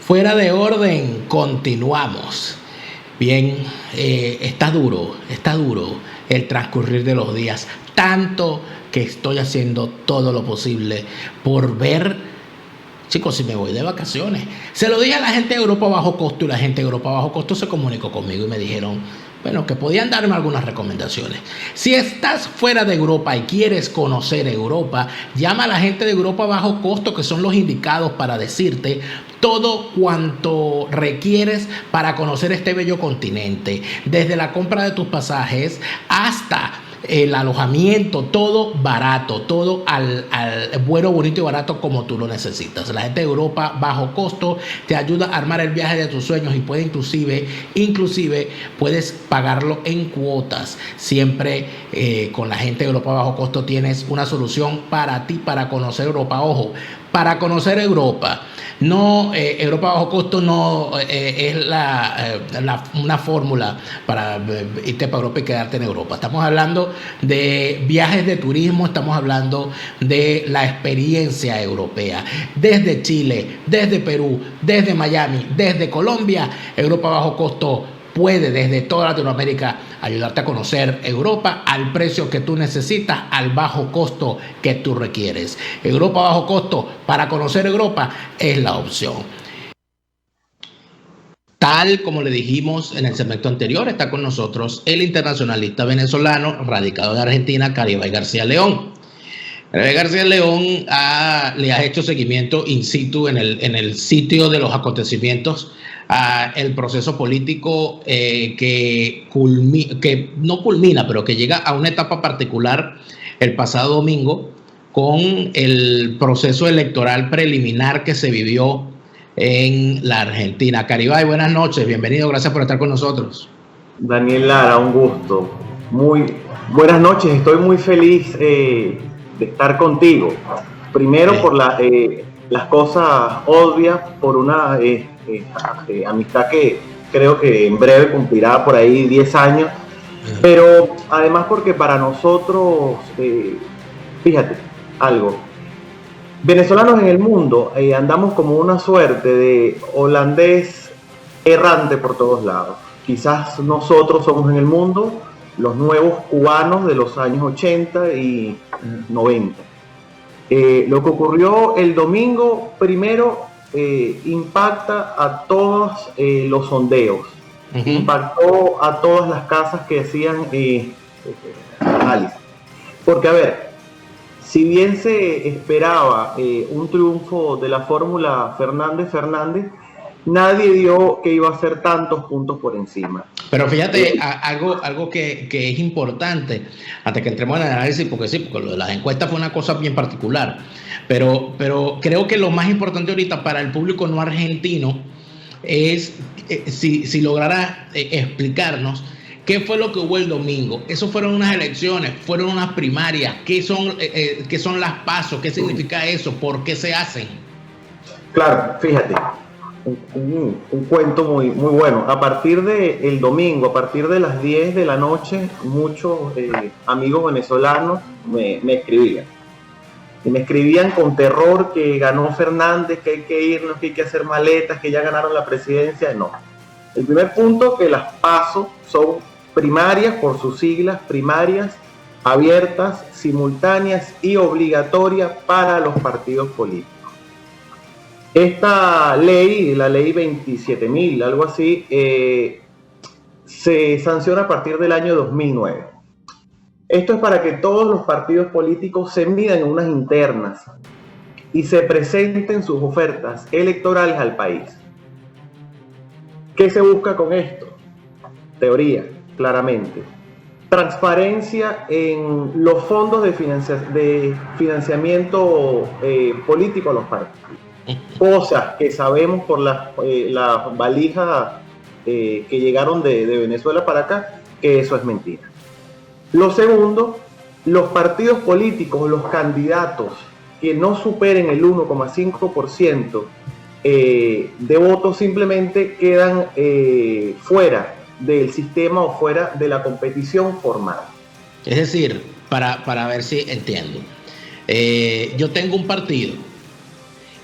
Fuera de orden, continuamos. Bien, está duro el transcurrir de los días, tanto que estoy haciendo todo lo posible por ver, chicos, si me voy de vacaciones. Se lo dije a la gente de Europa Bajo Costo y la gente de Europa Bajo Costo se comunicó conmigo y me dijeron, bueno, que podían darme algunas recomendaciones. Si estás fuera de Europa y quieres conocer Europa, llama a la gente de Europa Bajo Costo, que son los indicados para decirte todo cuanto requieres para conocer este bello continente. Desde la compra de tus pasajes hasta el alojamiento, todo barato, todo al bueno, bonito y barato como tú lo necesitas. La gente de Europa Bajo Costo te ayuda a armar el viaje de tus sueños y puede inclusive puedes pagarlo en cuotas. Siempre con la gente de Europa Bajo Costo tienes una solución para ti, para conocer Europa. Ojo, para conocer Europa. No, Europa Bajo Costo no es una fórmula para irte para Europa y quedarte en Europa. Estamos hablando de viajes de turismo, estamos hablando de la experiencia europea. Desde Chile, desde Perú, desde Miami, desde Colombia, Europa Bajo Costo puede desde toda Latinoamérica ayudarte a conocer Europa al precio que tú necesitas, al bajo costo que tú requieres. Europa Bajo Costo, para conocer Europa, es la opción. Tal como le dijimos en el segmento anterior, está con nosotros el internacionalista venezolano radicado de Argentina, Caribay García León. Caribay García León le ha hecho seguimiento in situ en el sitio de los acontecimientos el proceso político que no culmina, pero que llega a una etapa particular el pasado domingo con el proceso electoral preliminar que se vivió en la Argentina. Caribay, buenas noches, bienvenido, gracias por estar con nosotros. Daniel Lara, un gusto. Muy buenas noches, estoy muy feliz de estar contigo. Primero por las cosas obvias, por una amistad que creo que en breve cumplirá por ahí 10 años, pero además porque para nosotros, fíjate, algo, venezolanos en el mundo andamos como una suerte de holandés errante por todos lados. Quizás nosotros somos en el mundo los nuevos cubanos de los años 80 y 90. Lo que ocurrió el domingo, primero, impacta a todos los sondeos, impactó a todas las casas que hacían análisis. Porque, a ver, si bien se esperaba un triunfo de la fórmula Fernández, nadie dio que iba a ser tantos puntos por encima. Pero fíjate, algo que es importante, hasta que entremos en el análisis, porque lo de las encuestas fue una cosa bien particular, pero creo que lo más importante ahorita para el público no argentino es si lograra explicarnos qué fue lo que hubo el domingo. Eso fueron unas elecciones, fueron unas primarias, qué son las PASO, qué significa eso, por qué se hacen. Claro, fíjate. Un cuento muy bueno. A partir del domingo, a partir de las 10 de la noche, muchos amigos venezolanos me escribían. Y me escribían con terror que ganó Fernández, que hay que irnos, que hay que hacer maletas, que ya ganaron la presidencia. No. El primer punto, que las PASO son primarias, por sus siglas, primarias, abiertas, simultáneas y obligatorias para los partidos políticos. Esta ley, la ley 27.000, algo así, se sanciona a partir del año 2009. Esto es para que todos los partidos políticos se midan en unas internas y se presenten sus ofertas electorales al país. ¿Qué se busca con esto? Teoría, claramente. Transparencia en los fondos de financiamiento político a los partidos. Cosas que sabemos por las valijas que llegaron de Venezuela para acá, que eso es mentira. Lo segundo, los partidos políticos, los candidatos que no superen el 1,5% de votos simplemente quedan fuera del sistema o fuera de la competición formal. Es decir, para ver si entiendo, yo tengo un partido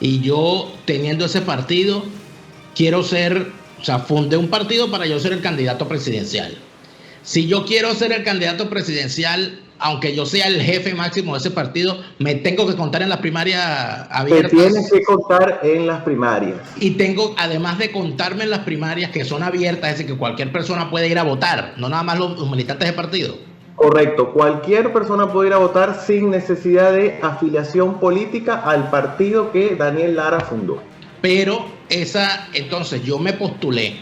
y yo teniendo ese partido quiero ser, o sea, fundé un partido para yo ser el candidato presidencial. Si yo quiero ser el candidato presidencial, aunque yo sea el jefe máximo de ese partido, me tengo que contar en las primarias abiertas. Te tienes que contar en las primarias. Y tengo, además de contarme en las primarias que son abiertas, es decir, que cualquier persona puede ir a votar, no nada más los militantes del partido. Correcto, cualquier persona puede ir a votar sin necesidad de afiliación política al partido que Daniel Lara fundó. Pero entonces yo me postulé,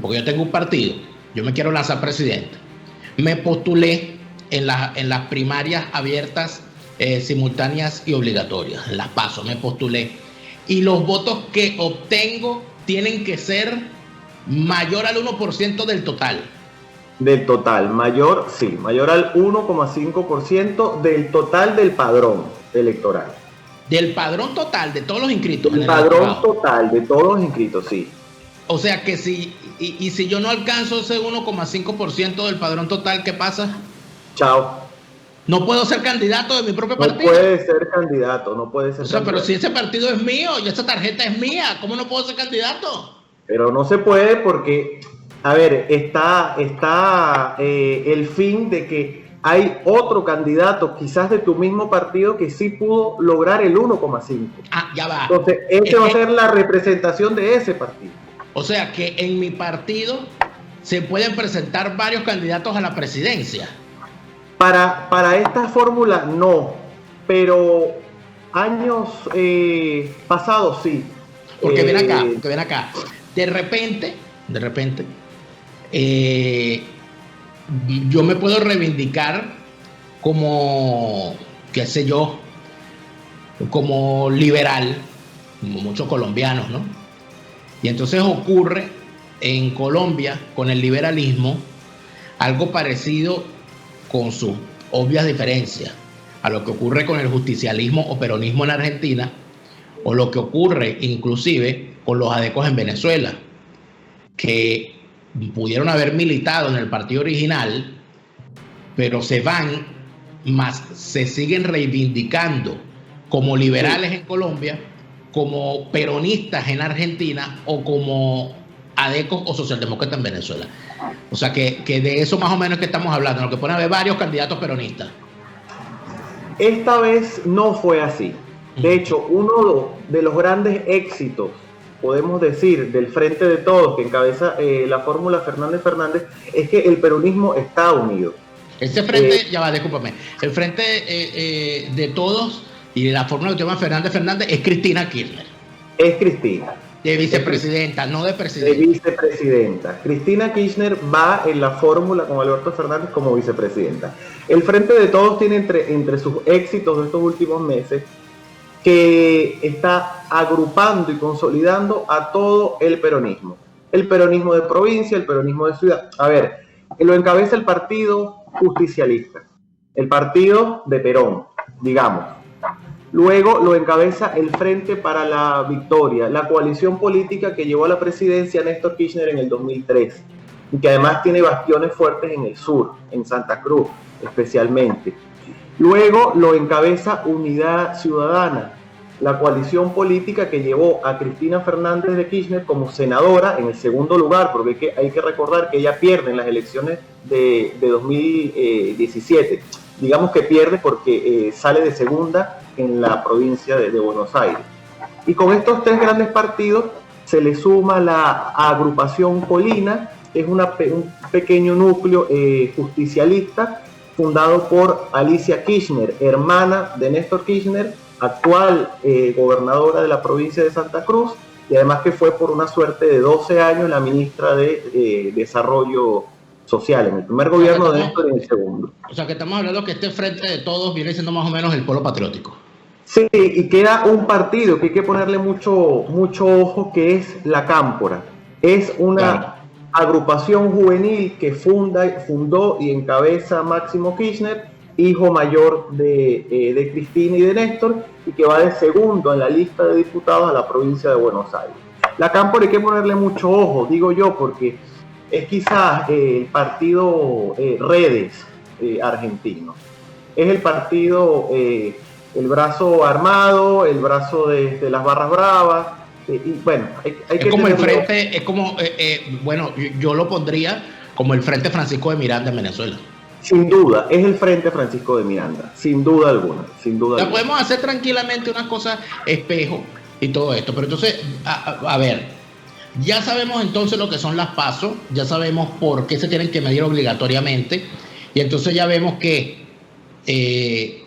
porque yo tengo un partido, yo me quiero lanzar presidente, me postulé en las primarias abiertas, simultáneas y obligatorias, en las PASO, me postulé. Y los votos que obtengo tienen que ser mayor al 1% del total. Del total, mayor al 1,5% del total del padrón electoral. Del padrón total de todos los inscritos. El padrón total de todos los inscritos, sí. O sea que si yo no alcanzo ese 1,5% del padrón total, ¿qué pasa? Chao. No puedo ser candidato de mi propio partido. No puede ser candidato, no puede ser. O sea, pero si ese partido es mío y esa tarjeta es mía, ¿cómo no puedo ser candidato? Pero no se puede porque, a ver, está el fin de que hay otro candidato, quizás de tu mismo partido, que sí pudo lograr el 1,5. Ah, ya va. Entonces, va a ser la representación de ese partido. O sea, que en mi partido se pueden presentar varios candidatos a la presidencia. Para esta fórmula, no. Pero años pasados, sí. Porque ven acá. De repente, yo me puedo reivindicar como, qué sé yo, como liberal, como muchos colombianos, ¿no? Y entonces ocurre en Colombia con el liberalismo algo parecido con sus obvias diferencias a lo que ocurre con el justicialismo o peronismo en Argentina, o lo que ocurre inclusive con los adecos en Venezuela, que pudieron haber militado en el partido original, pero se van, más se siguen reivindicando como liberales en Colombia, como peronistas en Argentina o como adecos o socialdemócratas en Venezuela. O sea que de eso más o menos que estamos hablando, lo que pone a haber varios candidatos peronistas. Esta vez no fue así. De hecho, uno de los grandes éxitos, podemos decir, del Frente de Todos, que encabeza la fórmula Fernández Fernández, es que el peronismo está unido. Ese frente, discúlpame, el Frente de Todos y la fórmula que llama Fernández Fernández es Cristina Kirchner. Es Cristina. De vicepresidenta, no de presidenta. De vicepresidenta. Cristina Kirchner va en la fórmula con Alberto Fernández como vicepresidenta. El Frente de Todos tiene entre sus éxitos de estos últimos meses que está agrupando y consolidando a todo el peronismo. El peronismo de provincia, el peronismo de ciudad. A ver, lo encabeza el partido justicialista, el partido de Perón, digamos. Luego lo encabeza el Frente para la Victoria, la coalición política que llevó a la presidencia a Néstor Kirchner en el 2003 y que además tiene bastiones fuertes en el sur, en Santa Cruz especialmente. Luego lo encabeza Unidad Ciudadana, la coalición política que llevó a Cristina Fernández de Kirchner como senadora en el segundo lugar, porque hay que recordar que ella pierde en las elecciones de 2017. Digamos que pierde porque sale de segunda en la provincia de Buenos Aires. Y con estos tres grandes partidos se le suma la agrupación Colina, que es un pequeño núcleo justicialista fundado por Alicia Kirchner, hermana de Néstor Kirchner, actual gobernadora de la provincia de Santa Cruz, y además que fue por una suerte de 12 años la ministra de Desarrollo Social, en el primer gobierno de Néstor y en el segundo. O sea que estamos hablando que este Frente de Todos viene siendo más o menos el polo patriótico. Sí, y queda un partido que hay que ponerle mucho ojo, que es la Cámpora. Es una agrupación juvenil que fundó y encabeza Máximo Kirchner, hijo mayor de Cristina y de Néstor, y que va de segundo en la lista de diputados a la provincia de Buenos Aires. La Cámpora hay que ponerle mucho ojo, digo yo, porque es quizás el partido Redes argentino. Es el partido, el brazo armado, el brazo de las barras bravas, y bueno, hay Es que como el tenerlo. frente, es como, bueno, yo lo pondría como el Frente Francisco de Miranda en Venezuela. Sin duda, es el Frente Francisco de Miranda, sin duda alguna, sin duda O sea, alguna. podemos hacer tranquilamente unas cosas espejo y todo esto, pero entonces, a ver, ya sabemos entonces lo que son las PASO, ya sabemos por qué se tienen que medir obligatoriamente, y entonces ya vemos que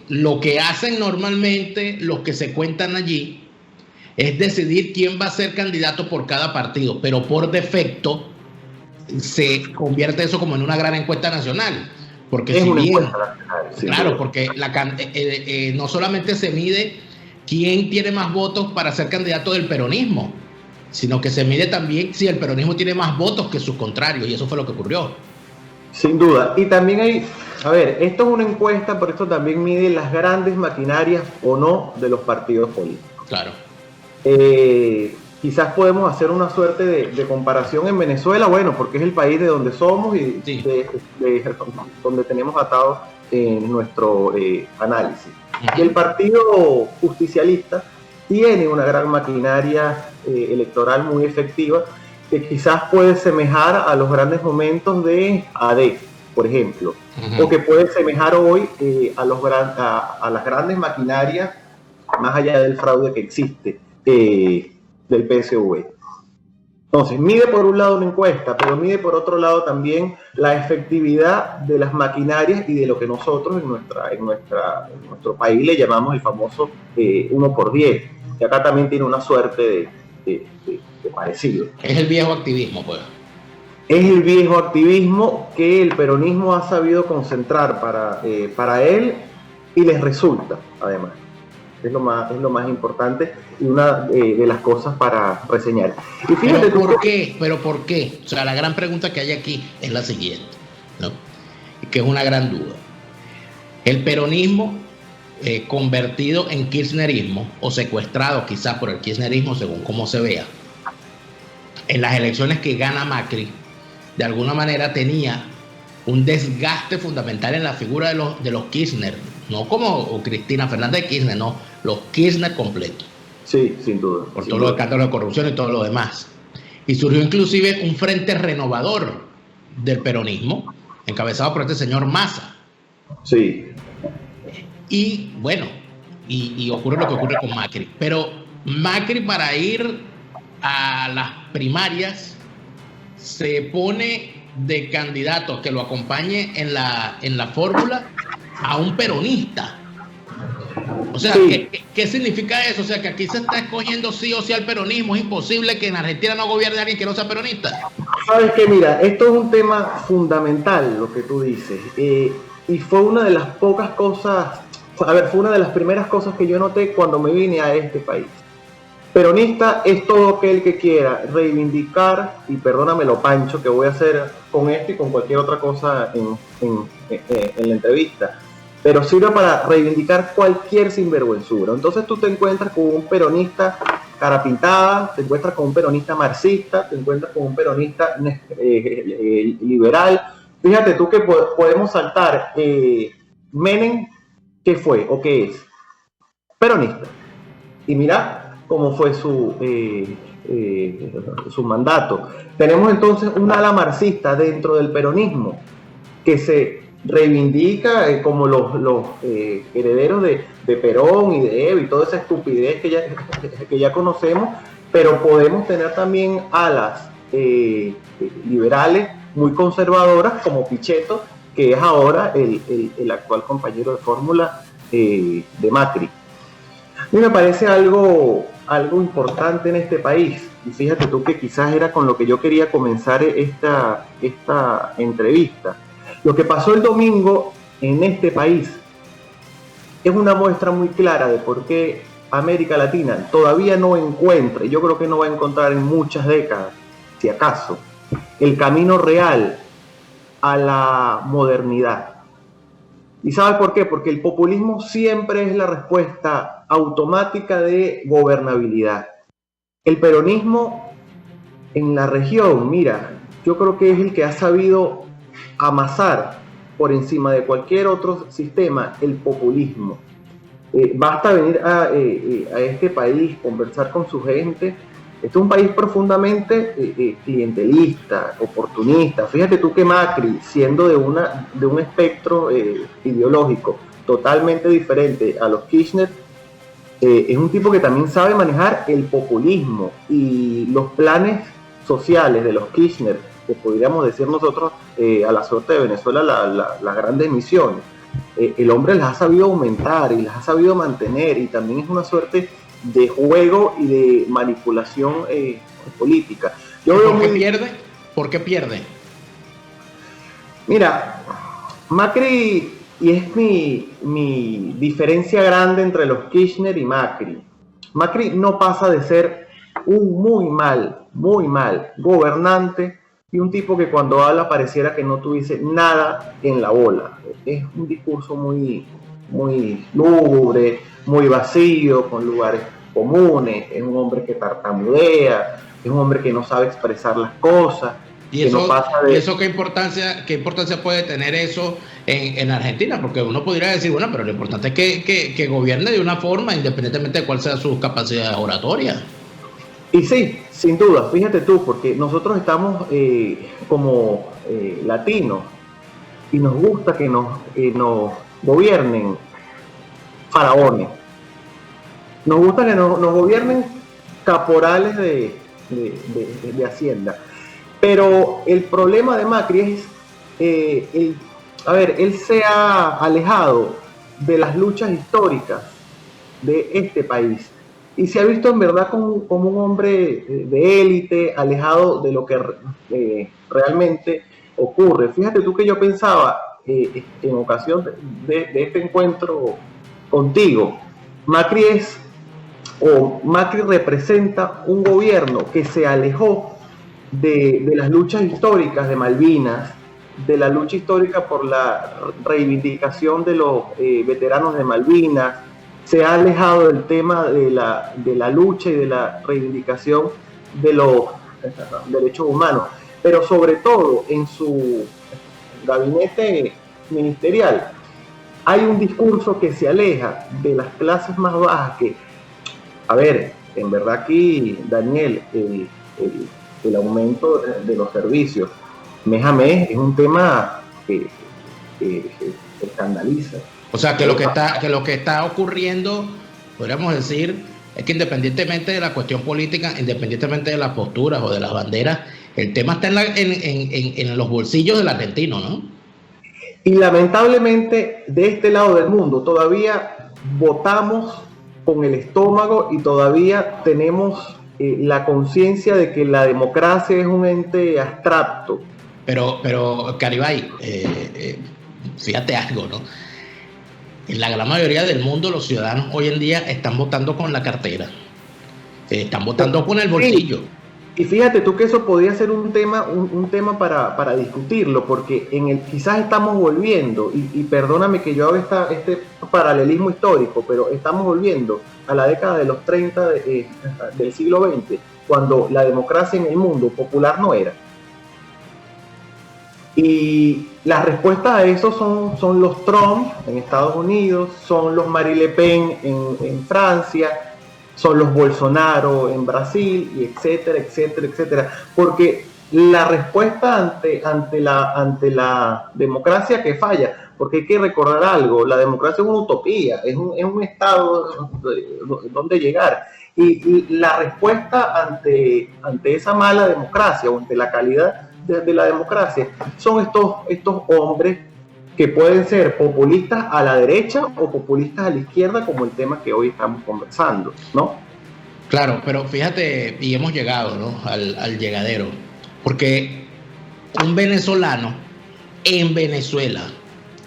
lo que hacen normalmente los que se cuentan allí es decidir quién va a ser candidato por cada partido, pero por defecto se convierte eso como en una gran encuesta nacional, porque Es si una bien, encuesta nacional, sin claro, duda. porque no solamente se mide quién tiene más votos para ser candidato del peronismo, sino que se mide también si el peronismo tiene más votos que sus contrarios, y eso fue lo que ocurrió. Sin duda. Y también hay, a ver, esto es una encuesta, pero esto también mide las grandes maquinarias o no de los partidos políticos. Claro. Quizás podemos hacer una suerte de comparación en Venezuela, bueno, porque es el país de donde somos y Sí. donde tenemos atado nuestro análisis. Uh-huh. Y el partido justicialista tiene una gran maquinaria electoral muy efectiva que quizás puede semejar a los grandes momentos de AD, por ejemplo, o que puede semejar hoy a las grandes maquinarias, más allá del fraude que existe, del PSV. Entonces, mide por un lado una encuesta, pero mide por otro lado también la efectividad de las maquinarias y de lo que nosotros en nuestro país le llamamos el famoso 1×10, que acá también tiene una suerte de parecido. Es el viejo activismo, pues. Es el viejo activismo que el peronismo ha sabido concentrar para él y les resulta, además. Es lo más importante y una de las cosas para reseñar. Y fíjate, ¿Pero por qué? ¿Pero por qué? O sea, la gran pregunta que hay aquí es la siguiente, ¿no? Y que es una gran duda. El peronismo convertido en kirchnerismo o secuestrado quizás por el kirchnerismo, según cómo se vea, en las elecciones que gana Macri, de alguna manera tenía un desgaste fundamental en la figura de los Kirchner, no como Cristina Fernández de Kirchner, no, los Kirchner completos. Sí, sin duda. Por todos los escándalos de corrupción y todo lo demás. Y surgió inclusive un frente renovador del peronismo, encabezado por este señor Massa. Sí. Y bueno, y ocurre lo que ocurre con Macri. Pero Macri, para ir a las primarias, se pone de candidato que lo acompañe en la fórmula a un peronista. O sea, sí. ¿qué significa eso? O sea, que aquí se está escogiendo sí o sí al peronismo. Es imposible que en Argentina no gobierne alguien que no sea peronista. Sabes que mira, esto es un tema fundamental, lo que tú dices. Y fue una de las pocas cosas, fue una de las primeras cosas que yo noté cuando me vine a este país. Peronista es todo aquel que quiera reivindicar, y perdóname lo pancho que voy a hacer con esto y con cualquier otra cosa en la entrevista, pero sirve para reivindicar cualquier sinvergüenzura. Entonces tú te encuentras con un peronista cara pintada, te encuentras con un peronista marxista, te encuentras con un peronista liberal. Fíjate tú que podemos saltar Menem, ¿qué fue o qué es? Peronista. Y mira cómo fue su mandato. Tenemos entonces un ala marxista dentro del peronismo que se reivindica como los herederos de Perón y de Evo y toda esa estupidez que ya conocemos, pero podemos tener también alas liberales muy conservadoras como Pichetto, que es ahora el actual compañero de fórmula de Macri. A mí me parece algo importante en este país, y fíjate tú que quizás era con lo que yo quería comenzar esta entrevista. Lo que pasó el domingo en este país es una muestra muy clara de por qué América Latina todavía no encuentra, y yo creo que no va a encontrar en muchas décadas, si acaso, el camino real a la modernidad. ¿Y sabes por qué? Porque el populismo siempre es la respuesta automática de gobernabilidad. El peronismo en la región, mira, yo creo que es el que ha sabido amasar por encima de cualquier otro sistema el populismo. Basta venir a este país, conversar con su gente Este es un país profundamente clientelista, oportunista. Fíjate tú que Macri, siendo de un espectro ideológico totalmente diferente a los Kirchner, es un tipo que también sabe manejar el populismo y los planes sociales de los Kirchner, que podríamos decir nosotros a la suerte de Venezuela las grandes misiones. El hombre las ha sabido aumentar y las ha sabido mantener, y también es una suerte de juego y de manipulación política. ¿Por qué pierde? ¿Por qué pierde? Mira, Macri, y es mi diferencia grande entre los Kirchner y Macri. Macri no pasa de ser un muy mal gobernante y un tipo que cuando habla pareciera que no tuviese nada en la bola. Es un discurso muy lúgubre, muy vacío, con lugares comunes. Es un hombre que tartamudea, es un hombre que no sabe expresar las cosas. ¿Y eso, no pasa de... ¿Eso qué importancia puede tener eso en Argentina? Porque uno podría decir, bueno, pero lo importante es que gobierne de una forma, independientemente de cuál sea su capacidad oratoria. Y sí, sin duda, fíjate tú, porque nosotros estamos como latinos y nos gusta que nos gobiernen faraones. Nos gusta que nos gobiernen caporales de Hacienda. Pero el problema de Macri es, él se ha alejado de las luchas históricas de este país y se ha visto en verdad como un hombre de élite, alejado de lo que realmente ocurre. Fíjate tú que yo pensaba en ocasión de este encuentro contigo, Macri representa un gobierno que se alejó de las luchas históricas de Malvinas, de la lucha histórica por la reivindicación de los veteranos de Malvinas, se ha alejado del tema de la lucha y de la reivindicación de los derechos humanos, pero sobre todo en su gabinete ministerial hay un discurso que se aleja de las clases más bajas que, a ver, en verdad aquí, Daniel, el aumento de los servicios mes a mes es un tema que escandaliza. O sea, que lo que está ocurriendo, podríamos decir, es que independientemente de la cuestión política, independientemente de las posturas o de las banderas, el tema está en los bolsillos del argentino, ¿no? Y lamentablemente, de este lado del mundo, todavía votamos con el estómago y todavía tenemos la conciencia de que la democracia es un ente abstracto. Pero Caribay, fíjate algo, ¿no? En la gran mayoría del mundo los ciudadanos hoy en día están votando con la cartera, están votando con el bolsillo. Sí. Y fíjate tú que eso podría ser un tema para discutirlo, porque quizás estamos volviendo, y perdóname que yo haga este paralelismo histórico, pero estamos volviendo a la década de los 30 del siglo XX, cuando la democracia en el mundo popular no era. Y las respuestas a eso son los Trump en Estados Unidos, son los Marie Le Pen en Francia, son los Bolsonaro en Brasil, y etcétera, etcétera, etcétera. Porque la respuesta ante la democracia que falla, porque hay que recordar algo, la democracia es una utopía, es un estado donde llegar. Y la respuesta ante esa mala democracia o ante la calidad de la democracia son estos hombres que pueden ser populistas a la derecha o populistas a la izquierda, como el tema que hoy estamos conversando, ¿no? Claro, pero fíjate, y hemos llegado, ¿no?, al llegadero, porque un venezolano en Venezuela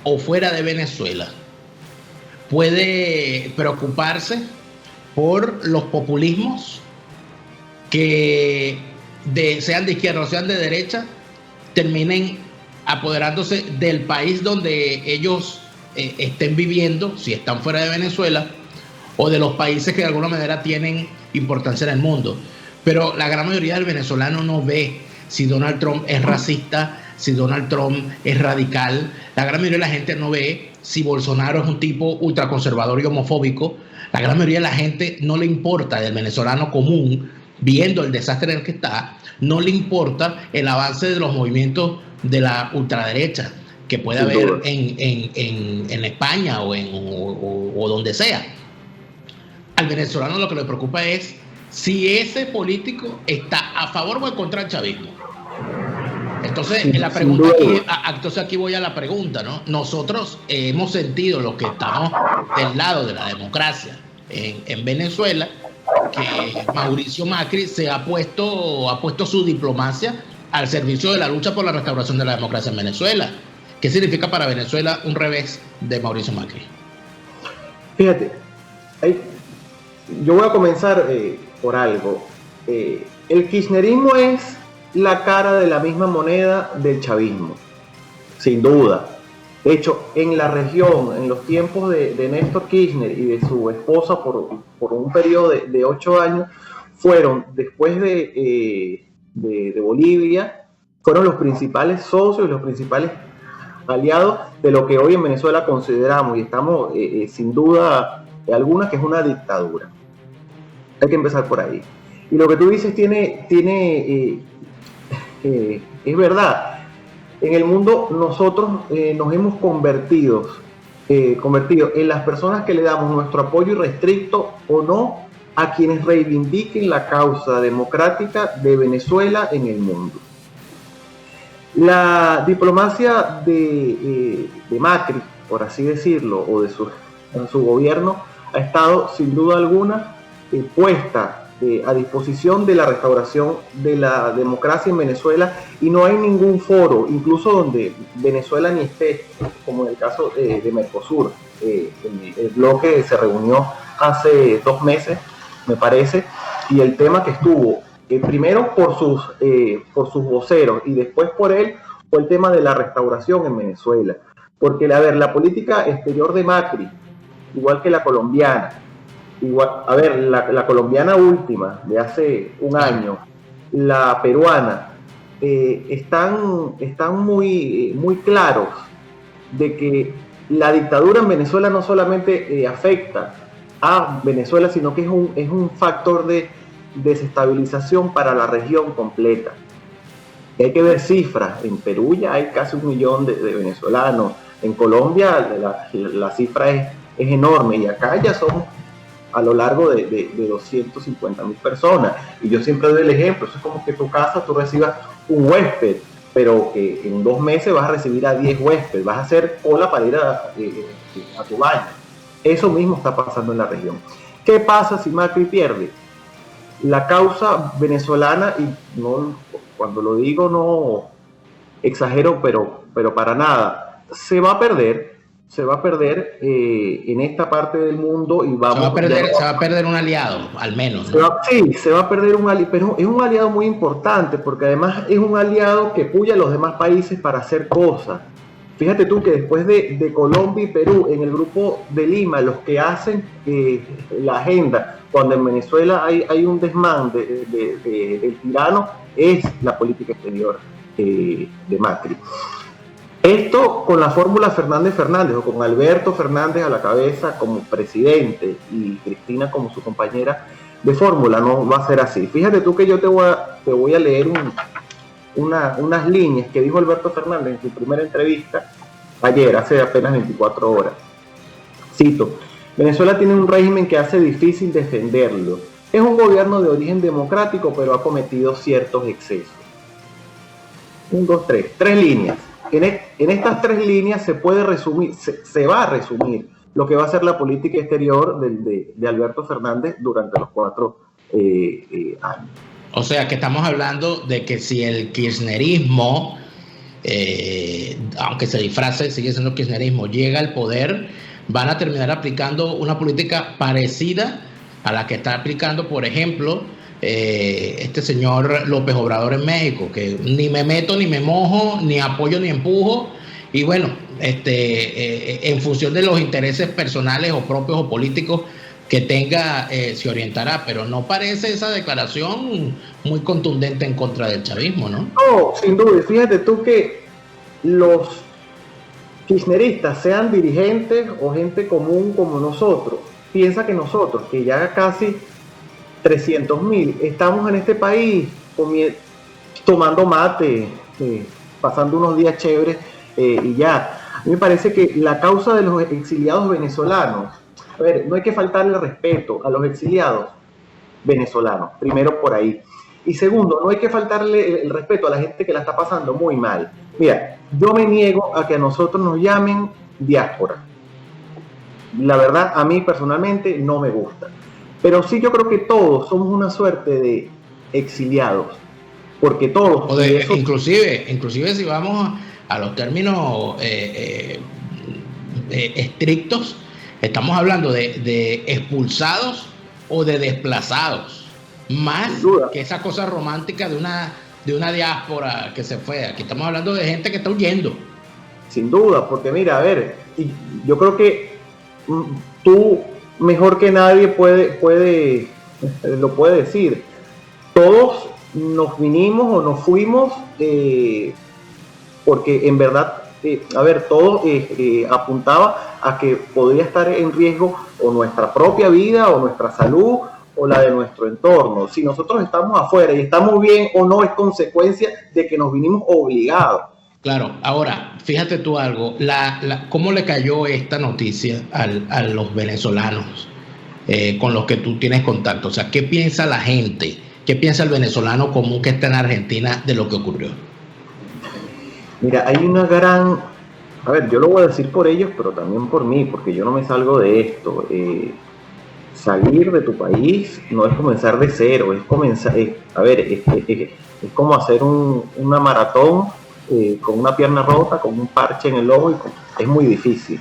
o fuera de Venezuela puede preocuparse por los populismos que sean de izquierda o sean de derecha, terminen apoderándose del país donde ellos estén viviendo, si están fuera de Venezuela, o de los países que de alguna manera tienen importancia en el mundo. Pero la gran mayoría del venezolano no ve si Donald Trump es racista, si Donald Trump es radical. La gran mayoría de la gente no ve si Bolsonaro es un tipo ultraconservador y homofóbico. La gran mayoría de la gente no le importa, del venezolano común, viendo el desastre en el que está, no le importa el avance de los movimientos de la ultraderecha que puede haber en España o donde sea. Al venezolano lo que le preocupa es si ese político está a favor o en contra del chavismo. Entonces, aquí voy a la pregunta, ¿no? Nosotros hemos sentido, los que estamos del lado de la democracia en Venezuela, que Mauricio Macri ha puesto su diplomacia al servicio de la lucha por la restauración de la democracia en Venezuela. ¿Qué significa para Venezuela un revés de Mauricio Macri? Fíjate, yo voy a comenzar por algo. El kirchnerismo es la cara de la misma moneda del chavismo, sin duda. De hecho, en la región, en los tiempos de Néstor Kirchner y de su esposa por un periodo de 8 años, fueron, después de Bolivia, fueron los principales socios y los principales aliados de lo que hoy en Venezuela consideramos, y estamos sin duda alguna, que es una dictadura. Hay que empezar por ahí. Y lo que tú dices es verdad. En el mundo nosotros nos hemos convertido en las personas que le damos nuestro apoyo irrestricto o no a quienes reivindiquen la causa democrática de Venezuela en el mundo. La diplomacia de Macri, por así decirlo, o de su gobierno, ha estado sin duda alguna puesta a disposición de la restauración de la democracia en Venezuela, y no hay ningún foro, incluso donde Venezuela ni esté, como en el caso de Mercosur. El bloque se reunió hace 2 meses, me parece, y el tema que estuvo, primero por sus voceros y después por él, fue el tema de la restauración en Venezuela. Porque, la política exterior de Macri, igual que la colombiana, la colombiana última, de hace un año, la peruana, están muy claros de que la dictadura en Venezuela no solamente afecta a Venezuela, sino que es un factor de desestabilización para la región completa. Hay que ver cifras. En Perú ya hay casi 1 millón de venezolanos. En Colombia la cifra es enorme, y acá ya son a lo largo de 250.000 personas. Y yo siempre doy el ejemplo: eso es como que en tu casa tú recibas un huésped, pero que en 2 meses vas a recibir a 10 huéspedes, vas a hacer cola para ir a tu baño. Eso mismo está pasando en la región. ¿Qué pasa si Macri pierde? La causa venezolana, y no, cuando lo digo no exagero, pero para nada, se va a perder en esta parte del mundo, y se va a perder un aliado, al menos, ¿no? Se va a perder un aliado, pero es un aliado muy importante, porque además es un aliado que puya a los demás países para hacer cosas. Fíjate tú que después de Colombia y Perú, en el grupo de Lima, los que hacen la agenda, cuando en Venezuela hay un desmán del tirano, es la política exterior de Macri. Esto con la fórmula Fernández, o con Alberto Fernández a la cabeza como presidente y Cristina como su compañera de fórmula, no va a ser así. Fíjate tú que yo te voy a leer unas líneas que dijo Alberto Fernández en su primera entrevista ayer, hace apenas 24 horas. Cito: Venezuela tiene un régimen que hace difícil defenderlo. Es un gobierno de origen democrático, pero ha cometido ciertos excesos. 1, 2, 3. 3 líneas. En estas 3 líneas se puede resumir, se va a resumir lo que va a ser la política exterior de Alberto Fernández durante los 4 años. O sea, que estamos hablando de que si el kirchnerismo, aunque se disfrace, sigue siendo kirchnerismo, llega al poder, van a terminar aplicando una política parecida a la que está aplicando, por ejemplo, este señor López Obrador en México, que ni me meto, ni me mojo, ni apoyo, ni empujo, y bueno, en función de los intereses personales o propios o políticos que tenga, se orientará, pero no parece esa declaración muy contundente en contra del chavismo, ¿no? No, sin duda. Fíjate tú que los kirchneristas, sean dirigentes o gente común como nosotros, piensa que nosotros, que ya casi 300.000. Estamos en este país tomando mate, pasando unos días chéveres y ya. A mí me parece que la causa de los exiliados venezolanos, a ver, no hay que faltarle respeto a los exiliados venezolanos, primero por ahí. Y segundo, no hay que faltarle el respeto a la gente que la está pasando muy mal. Mira, yo me niego a que a nosotros nos llamen diáspora. La verdad, a mí personalmente no me gusta. Pero sí, yo creo que todos somos una suerte de exiliados, porque todos... O de, inclusive si vamos a los términos estrictos, estamos hablando de expulsados o de desplazados, más que esa cosa romántica de una diáspora que se fue. Aquí estamos hablando de gente que está huyendo. Sin duda, porque mira, a ver, yo creo que tú mejor que nadie lo puede decir. Todos nos vinimos o nos fuimos porque en verdad, a ver, todo apuntaba a que podría estar en riesgo o nuestra propia vida o nuestra salud o la de nuestro entorno. Si nosotros estamos afuera y estamos bien o no, es consecuencia de que nos vinimos obligados. Claro, ahora, fíjate tú algo, ¿cómo le cayó esta noticia a los venezolanos con los que tú tienes contacto? O sea, ¿qué piensa la gente? ¿Qué piensa el venezolano común que está en Argentina de lo que ocurrió? Mira, hay una gran... A ver, yo lo voy a decir por ellos, pero también por mí, porque yo no me salgo de esto. Salir de tu país no es comenzar de cero, es comenzar... a ver, es como hacer una maratón con una pierna rota, con un parche en el ojo, es muy difícil.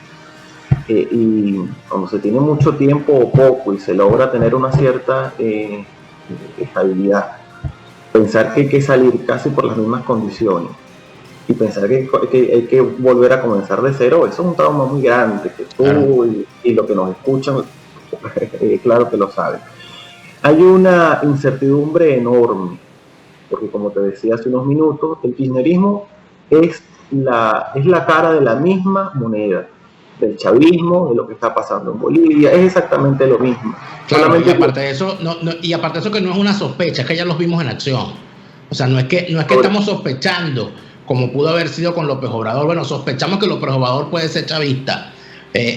Y cuando se tiene mucho tiempo o poco y se logra tener una cierta estabilidad, pensar que hay que salir casi por las mismas condiciones y pensar que hay que volver a comenzar de cero, eso es un trauma muy grande que tú claro. y los que nos escuchan, claro que lo saben. Hay una incertidumbre enorme, porque como te decía hace unos minutos, el kirchnerismo es la cara de la misma moneda, del chavismo, de lo que está pasando en Bolivia, es exactamente lo mismo. Claro, y aparte de eso, y aparte de eso que no es una sospecha, es que ya los vimos en acción. O sea, no es que estamos sospechando, como pudo haber sido con López Obrador. Bueno, sospechamos que López Obrador puede ser chavista.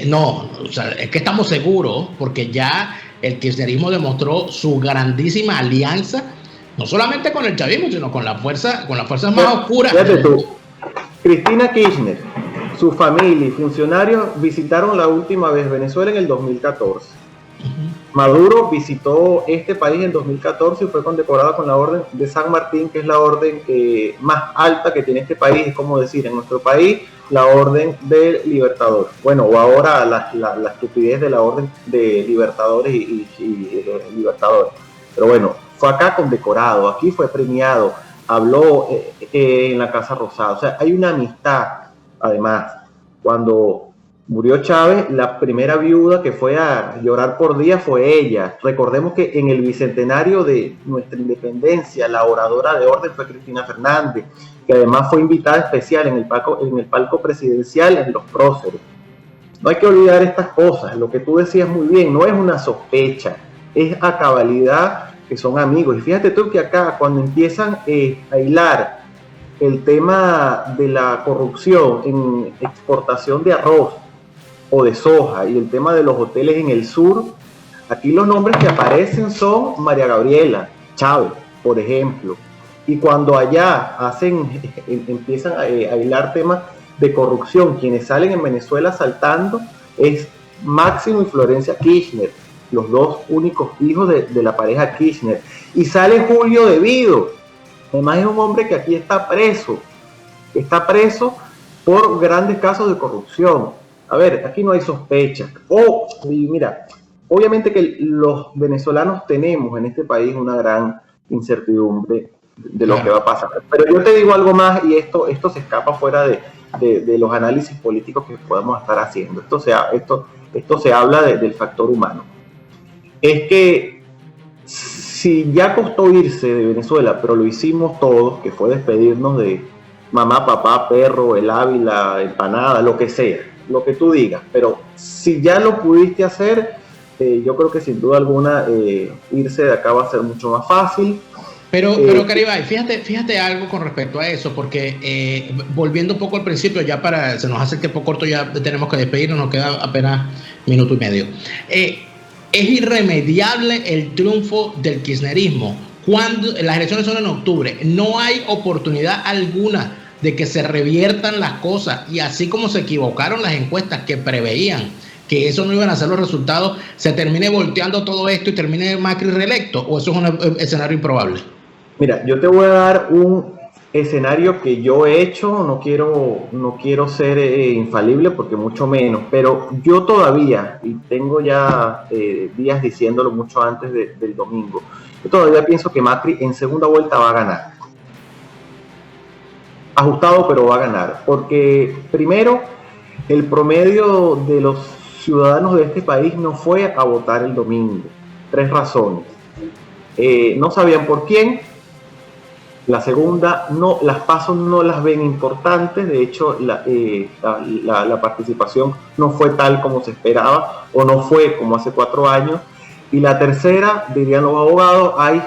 No, o sea, es que estamos seguros, porque ya el kirchnerismo demostró su grandísima alianza, no solamente con el chavismo, sino con las fuerzas más oscuras. Fíjate tú, Cristina Kirchner, su familia y funcionarios visitaron la última vez Venezuela en el 2014. Maduro visitó este país en 2014 y fue condecorado con la Orden de San Martín, que es la orden más alta que tiene este país. Es como decir, en nuestro país, la Orden del Libertador. Bueno, o ahora la estupidez de la Orden de Libertadores y Libertadores. Pero bueno, fue acá condecorado, aquí fue premiado, habló en la Casa Rosada. O sea, hay una amistad. Además, cuando murió Chávez, la primera viuda que fue a llorar por día fue ella. Recordemos que en el bicentenario de nuestra independencia, la oradora de orden fue Cristina Fernández, que además fue invitada especial en el palco presidencial en los próceres. No hay que olvidar estas cosas. Lo que tú decías muy bien, no es una sospecha, es a cabalidad que son amigos. Y fíjate tú que acá, cuando empiezan a hilar el tema de la corrupción en exportación de arroz o de soja y el tema de los hoteles en el sur, aquí los nombres que aparecen son María Gabriela Chávez, por ejemplo. Y cuando allá empiezan a hilar temas de corrupción, quienes salen en Venezuela saltando es Máximo y Florencia Kirchner, los dos únicos hijos de la pareja Kirchner. Y sale Julio De Vido. Además es un hombre que aquí está preso por grandes casos de corrupción. A ver, aquí no hay sospecha. Mira, obviamente que los venezolanos tenemos en este país una gran incertidumbre de lo que va a pasar. Pero yo te digo algo más, y esto se escapa fuera de los análisis políticos que podemos estar haciendo. Esto se habla del factor humano. Es que si ya costó irse de Venezuela, pero lo hicimos todos, que fue despedirnos de mamá, papá, perro, el Ávila, empanada, lo que sea, lo que tú digas, pero si ya lo pudiste hacer, yo creo que sin duda alguna irse de acá va a ser mucho más fácil. Pero Caribay, fíjate algo con respecto a eso, porque volviendo un poco al principio, se nos hace el tiempo corto, ya tenemos que despedirnos, nos queda apenas minuto y medio. Es irremediable el triunfo del kirchnerismo. Cuando las elecciones son en octubre, no hay oportunidad alguna de que se reviertan las cosas, y así como se equivocaron las encuestas que preveían que eso no iban a ser los resultados, se termine volteando todo esto y termine Macri reelecto, o eso es un escenario improbable. Mira, yo te voy a dar un escenario que yo he hecho, no quiero ser infalible porque mucho menos, pero yo todavía, y tengo ya días diciéndolo mucho antes del domingo, yo todavía pienso que Macri en segunda vuelta va a ganar. Ajustado, pero va a ganar, porque primero, el promedio de los ciudadanos de este país no fue a votar el domingo. 3 razones. No sabían por quién. La segunda, no, las pasos no las ven importantes. De hecho, la participación no fue tal como se esperaba, o no fue como hace 4 años. Y la tercera, dirían los abogados, hay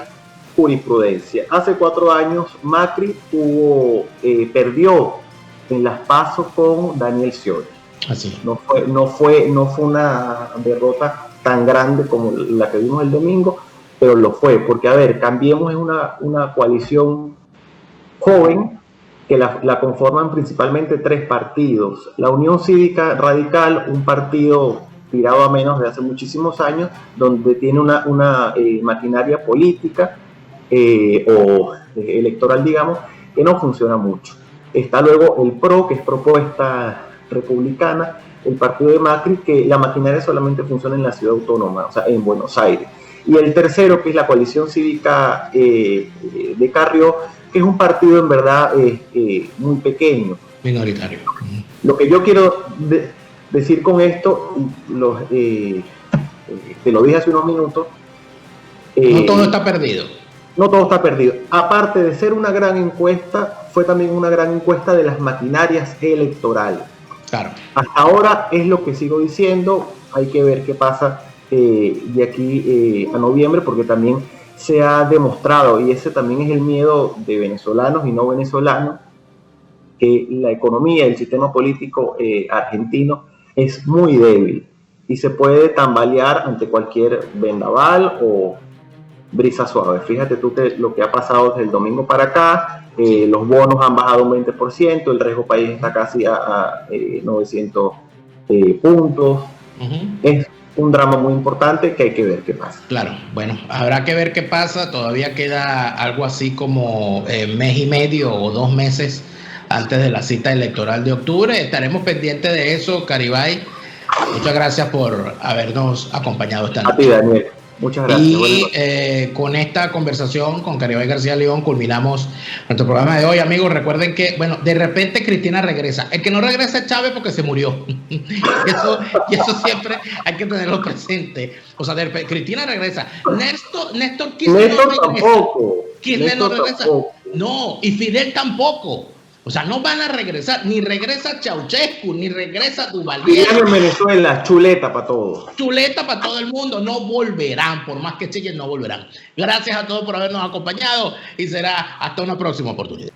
jurisprudencia. Hace 4 años Macri perdió en las pasos con Daniel Scioli. Así. No fue una derrota tan grande como la que vimos el domingo, pero lo fue, porque a ver, Cambiemos es una coalición joven que la conforman principalmente 3 partidos. La Unión Cívica Radical, un partido tirado a menos de hace muchísimos años, donde tiene una maquinaria política o electoral, digamos, que no funciona mucho. Está luego el PRO, que es Propuesta Republicana, el partido de Macri, que la maquinaria solamente funciona en la ciudad autónoma, o sea, en Buenos Aires. Y el tercero, que es la coalición cívica de Carrió, que es un partido en verdad muy pequeño. Minoritario. Lo que yo quiero decir con esto, te lo dije hace unos minutos. No todo está perdido. No todo está perdido. Aparte de ser una gran encuesta, fue también una gran encuesta de las maquinarias electorales. Claro. Hasta ahora es lo que sigo diciendo. Hay que ver qué pasa de aquí a noviembre, porque también se ha demostrado, y ese también es el miedo de venezolanos y no venezolanos, que la economía, el sistema político argentino es muy débil y se puede tambalear ante cualquier vendaval o brisa suave. Fíjate tú que lo que ha pasado desde el domingo para acá, los bonos han bajado un 20%, el riesgo país está casi a 900 puntos. Es un drama muy importante que hay que ver qué pasa. Claro, bueno, habrá que ver qué pasa. Todavía queda algo así como mes y medio o 2 meses antes de la cita electoral de octubre. Estaremos pendientes de eso, Caribay. Muchas gracias por habernos acompañado esta noche. A ti, Daniel. Muchas gracias. Y con esta conversación con Caribay García León culminamos nuestro programa de hoy, amigos. Recuerden que, bueno, de repente Cristina regresa. El que no regresa es Chávez porque se murió. y eso siempre hay que tenerlo presente. O sea, Cristina regresa. Néstor Kirchner no regresa. Tampoco. Kirchner no regresa. Tampoco. No, y Fidel tampoco. O sea, no van a regresar, ni regresa Ceausescu, ni regresa Duvalier. En Venezuela, chuleta para todos. Chuleta para todo el mundo, no volverán, por más que siguen, no volverán. Gracias a todos por habernos acompañado y será hasta una próxima oportunidad.